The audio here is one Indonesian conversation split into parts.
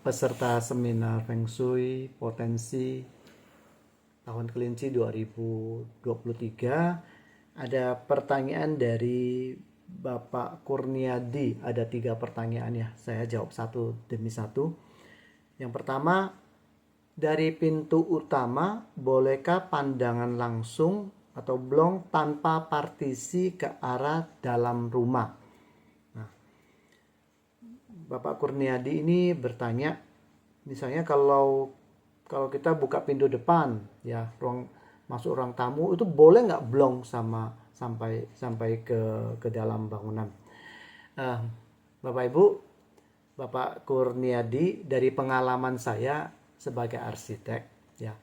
Peserta seminar Feng Shui Potensi tahun kelinci 2023, ada pertanyaan dari Bapak Kurniadi. Ada 3 pertanyaan ya, saya jawab satu demi satu. Yang pertama, dari pintu utama bolehkah pandangan langsung atau blong tanpa partisi ke arah dalam rumah? Nah, Bapak Kurniadi ini bertanya, misalnya kalau kita buka pintu depan ya, masuk ruang tamu, itu boleh nggak blong sampai ke dalam bangunan? uh, Bapak Ibu, Bapak Kurniadi, dari pengalaman saya sebagai arsitek ya,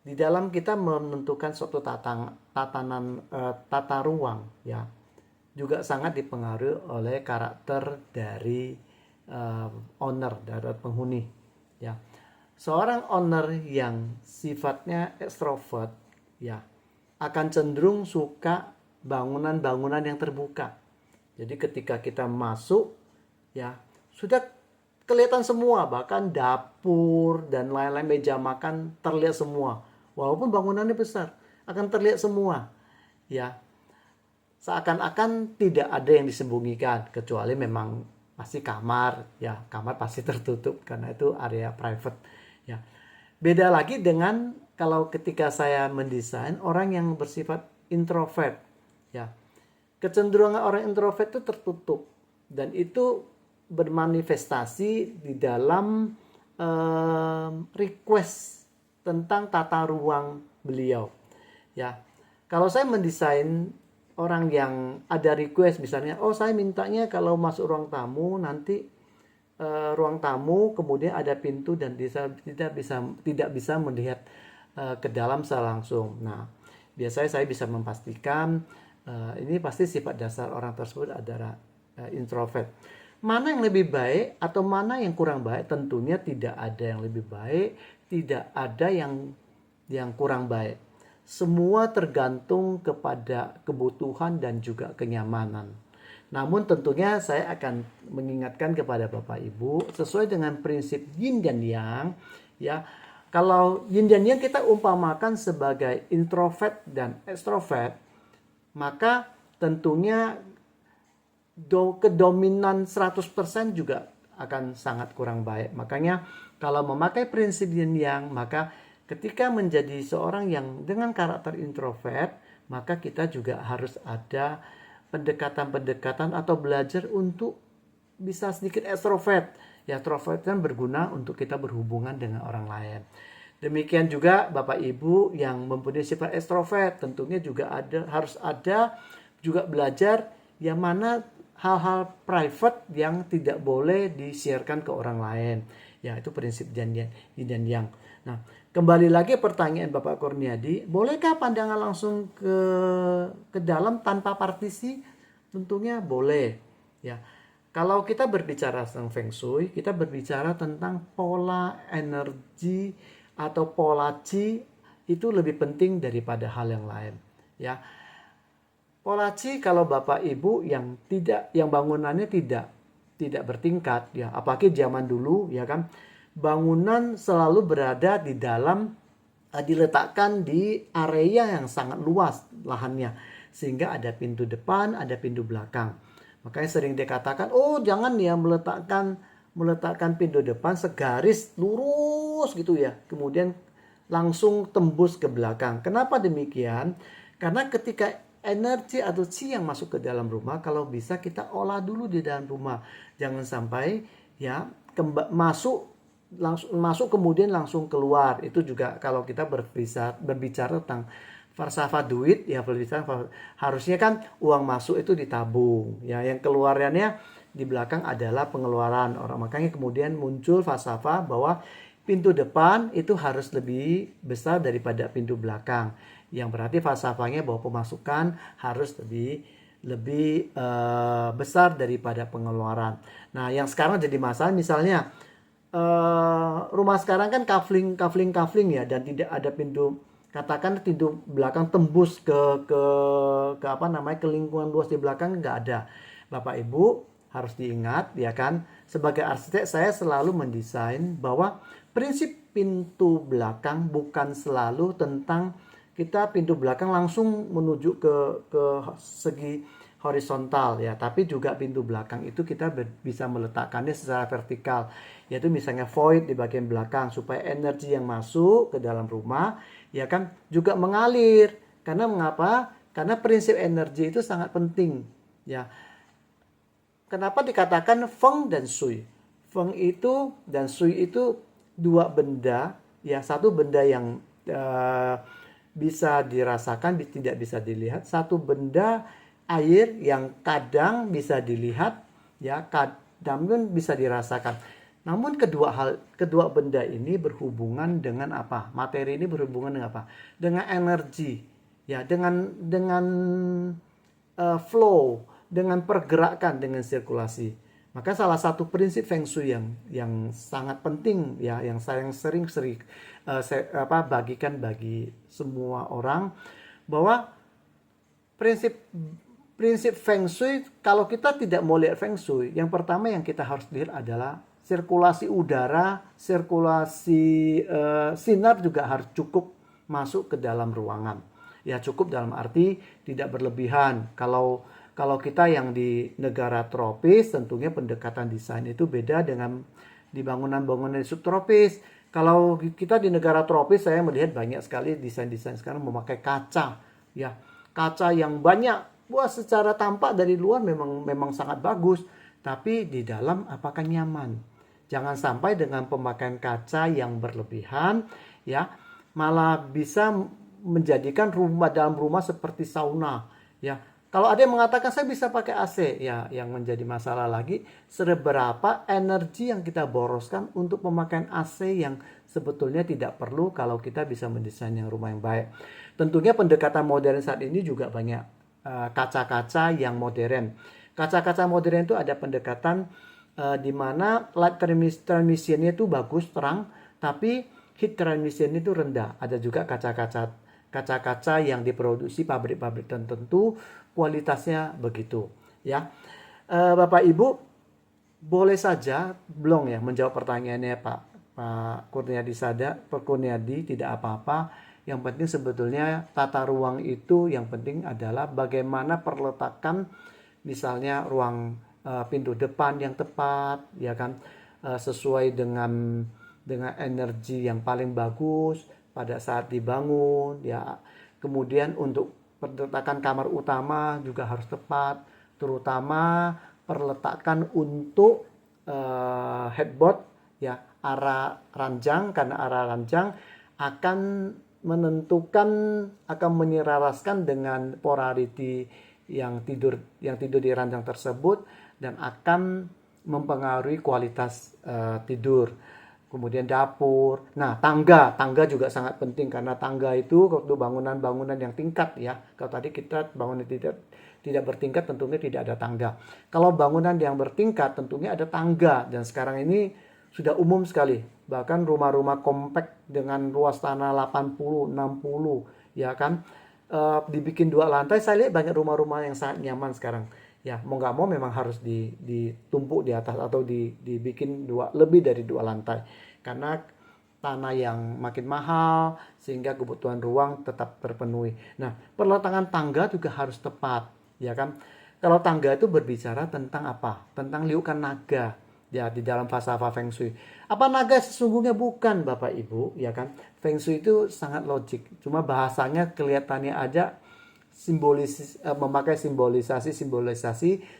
di dalam kita menentukan suatu tata ruang ya, juga sangat dipengaruhi oleh karakter dari owner, dari penghuni ya. Seorang owner yang sifatnya ekstrovert ya, akan cenderung suka bangunan-bangunan yang terbuka. Jadi ketika kita masuk ya, sudah kelihatan semua, bahkan dapur dan lain-lain, meja makan terlihat semua. Walaupun bangunannya besar, akan terlihat semua ya. Seakan-akan tidak ada yang disembunyikan, kecuali memang pasti kamar ya, kamar pasti tertutup karena itu area private ya. Beda lagi dengan kalau ketika saya mendesain orang yang bersifat introvert ya. Kecenderungan orang introvert itu tertutup, dan itu bermanifestasi di dalam request tentang tata ruang beliau ya. Kalau saya mendesain orang yang ada request, misalnya, oh saya mintanya kalau masuk ruang tamu nanti ruang tamu kemudian ada pintu dan tidak bisa melihat ke dalam secara langsung. Nah, biasanya saya bisa memastikan ini pasti sifat dasar orang tersebut adalah introvert. Mana yang lebih baik atau mana yang kurang baik? Tentunya tidak ada yang lebih baik, tidak ada yang kurang baik. Semua tergantung kepada kebutuhan dan juga kenyamanan. Namun tentunya saya akan mengingatkan kepada Bapak Ibu sesuai dengan prinsip yin dan yang ya. Kalau yin dan yang kita umpamakan sebagai introvert dan extrovert, maka tentunya kedominan 100% juga akan sangat kurang baik. Makanya kalau memakai prinsip yin yang, maka ketika menjadi seorang yang dengan karakter introvert, maka kita juga harus ada pendekatan-pendekatan atau belajar untuk bisa sedikit extrovert. Ya, extrovert kan berguna untuk kita berhubungan dengan orang lain. Demikian juga Bapak Ibu yang mempunyai sifat extrovert, tentunya juga harus ada juga belajar yang mana hal-hal private yang tidak boleh di-sharekan ke orang lain. Ya, itu prinsip yin dan yang. Nah, kembali lagi pertanyaan Bapak Kurniadi, bolehkah pandangan langsung ke dalam tanpa partisi? Tentunya boleh. Ya. Kalau kita berbicara tentang Feng Shui, kita berbicara tentang pola energi atau pola Qi, itu lebih penting daripada hal yang lain. Ya. Pola Qi kalau Bapak Ibu yang bangunannya tidak bertingkat ya, apalagi zaman dulu ya kan, bangunan selalu berada di dalam diletakkan di area yang sangat luas lahannya, sehingga ada pintu depan, ada pintu belakang. Makanya sering dikatakan, oh jangan ya meletakkan pintu depan segaris lurus gitu ya, kemudian langsung tembus ke belakang. Kenapa demikian? Karena ketika energi atau qi yang masuk ke dalam rumah, kalau bisa kita olah dulu di dalam rumah. Jangan sampai ya masuk kemudian langsung keluar. Itu juga kalau kita berbicara tentang falsafah duit ya, harusnya kan uang masuk itu ditabung ya, yang keluarannya di belakang adalah pengeluaran orang. Makanya kemudian muncul falsafah bahwa pintu depan itu harus lebih besar daripada pintu belakang, yang berarti falsafahnya bahwa pemasukan harus lebih besar daripada pengeluaran. Nah, yang sekarang jadi masalah misalnya rumah sekarang kan kafling ya, dan tidak ada pintu, katakan pintu belakang tembus ke apa namanya, ke lingkungan luas di belakang, nggak ada. Bapak Ibu harus diingat ya kan, sebagai arsitek saya selalu mendesain bahwa prinsip pintu belakang bukan selalu tentang kita pintu belakang langsung menuju ke segi horizontal ya, tapi juga pintu belakang itu kita bisa meletakkannya secara vertikal, yaitu misalnya void di bagian belakang supaya energi yang masuk ke dalam rumah ya kan juga mengalir. Karena mengapa? Karena prinsip energi itu sangat penting ya. Kenapa dikatakan feng dan shui? Feng itu dan shui itu dua benda ya, satu benda yang bisa dirasakan, tidak bisa dilihat. Satu benda air yang kadang bisa dilihat ya, kadang bisa dirasakan. Namun kedua benda ini berhubungan dengan apa? Materi ini berhubungan dengan apa? Dengan energi ya, dengan flow, dengan pergerakan, dengan sirkulasi. Maka salah satu prinsip Feng Shui yang sangat penting ya, yang saya sering bagikan bagi semua orang, bahwa prinsip Feng Shui, kalau kita tidak mau lihat Feng Shui, yang pertama yang kita harus lihat adalah sirkulasi udara, sirkulasi sinar juga harus cukup masuk ke dalam ruangan. Ya cukup dalam arti tidak berlebihan. Kalau kita yang di negara tropis, tentunya pendekatan desain itu beda dengan di bangunan-bangunan subtropis. Kalau kita di negara tropis, saya melihat banyak sekali desain-desain sekarang memakai kaca, ya kaca yang banyak. Wah, secara tampak dari luar memang sangat bagus, tapi di dalam apakah nyaman? Jangan sampai dengan pemakaian kaca yang berlebihan, ya malah bisa menjadikan dalam rumah seperti sauna, ya. Kalau ada yang mengatakan saya bisa pakai AC, ya yang menjadi masalah lagi seberapa energi yang kita boroskan untuk pemakaian AC yang sebetulnya tidak perlu kalau kita bisa mendesain yang rumah yang baik. Tentunya pendekatan modern saat ini juga banyak kaca-kaca yang modern. Kaca-kaca modern itu ada pendekatan di mana light transmission-nya itu bagus, terang, tapi heat transmission itu rendah. Ada juga kaca-kaca yang diproduksi pabrik-pabrik tertentu, kualitasnya begitu ya. Bapak Ibu boleh saja belum ya menjawab pertanyaannya Pak Kurniadi, tidak apa-apa. Yang penting sebetulnya tata ruang itu yang penting adalah bagaimana perletakan misalnya ruang pintu depan yang tepat ya kan, sesuai dengan energi yang paling bagus pada saat dibangun ya. Kemudian untuk perletakan kamar utama juga harus tepat, terutama perletakan untuk headboard ya, arah ranjang, karena arah ranjang akan menentukan, akan menyelaraskan dengan polarity yang tidur di ranjang tersebut dan akan mempengaruhi kualitas tidur. Kemudian dapur. Nah, tangga juga sangat penting karena tangga itu untuk bangunan-bangunan yang tingkat ya. Kalau tadi kita bangunan tidak bertingkat tentunya tidak ada tangga. Kalau bangunan yang bertingkat tentunya ada tangga, dan sekarang ini sudah umum sekali. Bahkan rumah-rumah kompak dengan luas tanah 80, 60 ya kan, dibikin 2 lantai. Saya lihat banyak rumah-rumah yang sangat nyaman sekarang. Ya, mau nggak mau memang harus ditumpuk di atas atau dibikin lebih dari 2 lantai. Karena tanah yang makin mahal sehingga kebutuhan ruang tetap terpenuhi. Nah, perletakan tangga juga harus tepat, ya kan? Kalau tangga itu berbicara tentang apa? Tentang liukan naga. Ya, di dalam falsafah Feng Shui. Apa naga sesungguhnya? Bukan, Bapak Ibu, ya kan? Feng Shui itu sangat logik. Cuma bahasanya kelihatannya aja memakai simbolisasi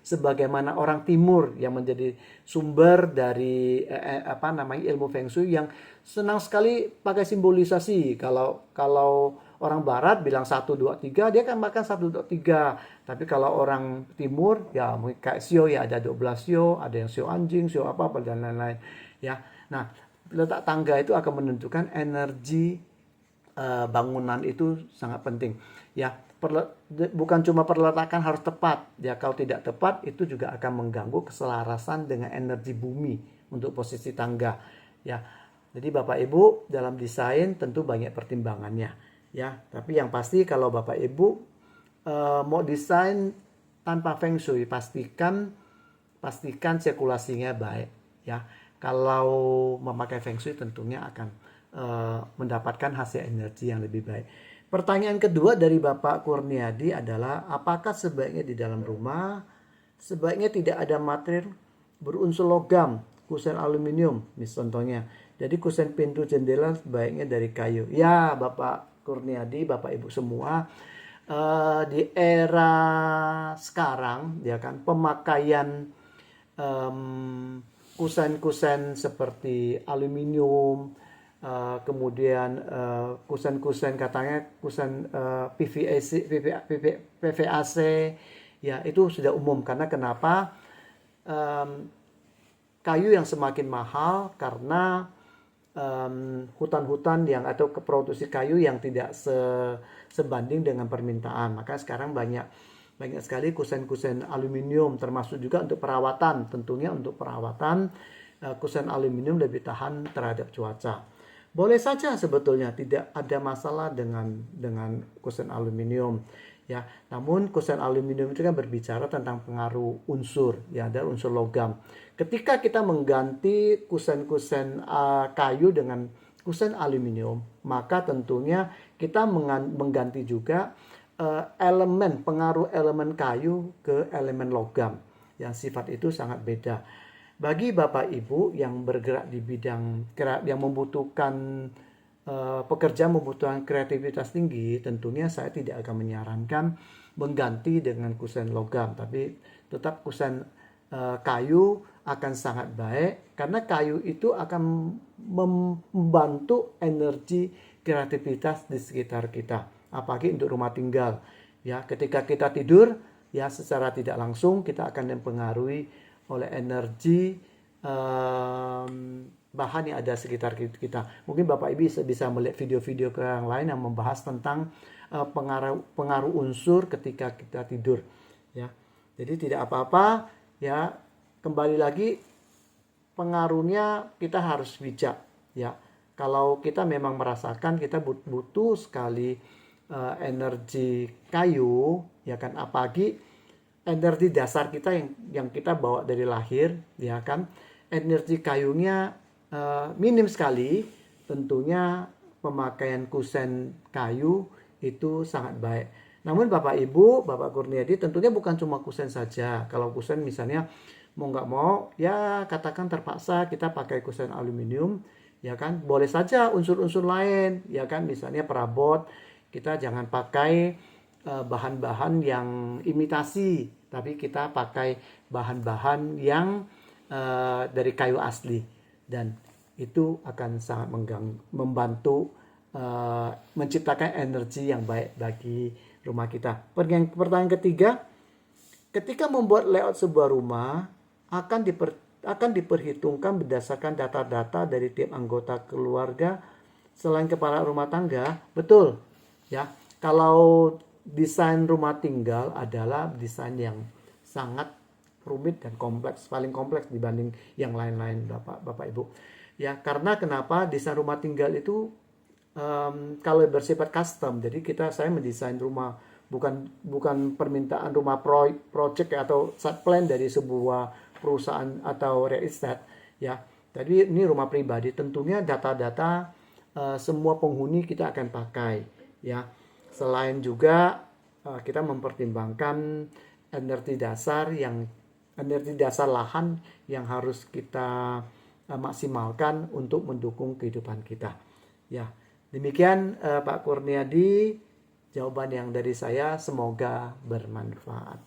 sebagaimana orang timur yang menjadi sumber dari ilmu Feng Shui yang senang sekali pakai simbolisasi. Kalau orang barat bilang 1 2 3, dia kan makan 1 2 3. Tapi kalau orang timur ya mungkin kayak sio ya, ada 12 sio, ada yang sio anjing, sio apa dan lain-lain ya. Nah, letak tangga itu akan menentukan energi bangunan itu sangat penting ya. Bukan cuma perletakan harus tepat ya, kalau tidak tepat itu juga akan mengganggu keselarasan dengan energi bumi untuk posisi tangga. ya. Jadi Bapak Ibu dalam desain tentu banyak pertimbangannya, ya. Tapi yang pasti kalau Bapak Ibu mau desain tanpa feng shui, pastikan sirkulasinya baik, ya. Kalau memakai feng shui tentunya akan mendapatkan hasil energi yang lebih baik. Pertanyaan kedua dari Bapak Kurniadi adalah apakah sebaiknya di dalam rumah sebaiknya tidak ada material berunsur logam, kusen aluminium, contohnya. Jadi kusen pintu jendela sebaiknya dari kayu. Ya, Bapak Kurniadi, Bapak Ibu semua, di era sekarang, ya kan, pemakaian kusen-kusen seperti aluminium, kemudian kusen-kusen katanya kusen PVAC, ya itu sudah umum. Karena kenapa? Kayu yang semakin mahal karena hutan-hutan yang atau produksi kayu yang tidak sebanding dengan permintaan. Maka sekarang banyak sekali kusen-kusen aluminium, termasuk juga untuk perawatan. Tentunya untuk perawatan kusen aluminium lebih tahan terhadap cuaca. Boleh saja sebetulnya tidak ada masalah dengan kusen aluminium, ya. Namun kusen aluminium itu kan berbicara tentang pengaruh unsur, ya, ada unsur logam. Ketika kita mengganti kusen-kusen kayu dengan kusen aluminium, maka tentunya kita mengganti juga pengaruh elemen kayu ke elemen logam, yang sifat itu sangat beda. Bagi Bapak Ibu yang bergerak di bidang yang membutuhkan pekerja membutuhkan kreativitas tinggi, tentunya saya tidak akan menyarankan mengganti dengan kusen logam, tapi tetap kusen kayu akan sangat baik karena kayu itu akan membantu energi kreativitas di sekitar kita, apalagi untuk rumah tinggal, ya. Ketika kita tidur, ya, secara tidak langsung kita akan dipengaruhi oleh energi bahan yang ada sekitar kita. Mungkin Bapak Ibu bisa melihat video-video yang lain yang membahas tentang pengaruh unsur ketika kita tidur, ya. Jadi tidak apa-apa, ya. Kembali lagi pengaruhnya kita harus bijak, ya. Kalau kita memang merasakan kita butuh sekali energi kayu, ya kan, apalagi energi dasar kita yang kita bawa dari lahir, ya kan, energi kayunya minim sekali, tentunya pemakaian kusen kayu itu sangat baik. Namun Bapak Ibu, Bapak Kurniadi, tentunya bukan cuma kusen saja. Kalau kusen misalnya mau nggak mau, ya katakan terpaksa kita pakai kusen aluminium, ya kan, boleh saja unsur-unsur lain, ya kan, misalnya perabot, kita jangan pakai bahan-bahan yang imitasi, tapi kita pakai bahan-bahan yang dari kayu asli, dan itu akan sangat membantu menciptakan energi yang baik bagi rumah kita. Pertanyaan ketiga, ketika membuat layout sebuah rumah akan diperhitungkan berdasarkan data-data dari tiap anggota keluarga selain kepala rumah tangga. Betul, ya. Kalau desain rumah tinggal adalah desain yang sangat rumit dan kompleks, paling kompleks dibanding yang lain-lain, Bapak Ibu. Ya, karena kenapa desain rumah tinggal itu kalau bersifat custom, jadi saya mendesain rumah bukan permintaan rumah project atau set plan dari sebuah perusahaan atau real estate, ya. Jadi ini rumah pribadi, tentunya data-data semua penghuni kita akan pakai, ya. Selain juga kita mempertimbangkan energi dasar lahan yang harus kita maksimalkan untuk mendukung kehidupan kita, ya. Demikian Pak Kurniadi, jawaban yang dari saya, semoga bermanfaat.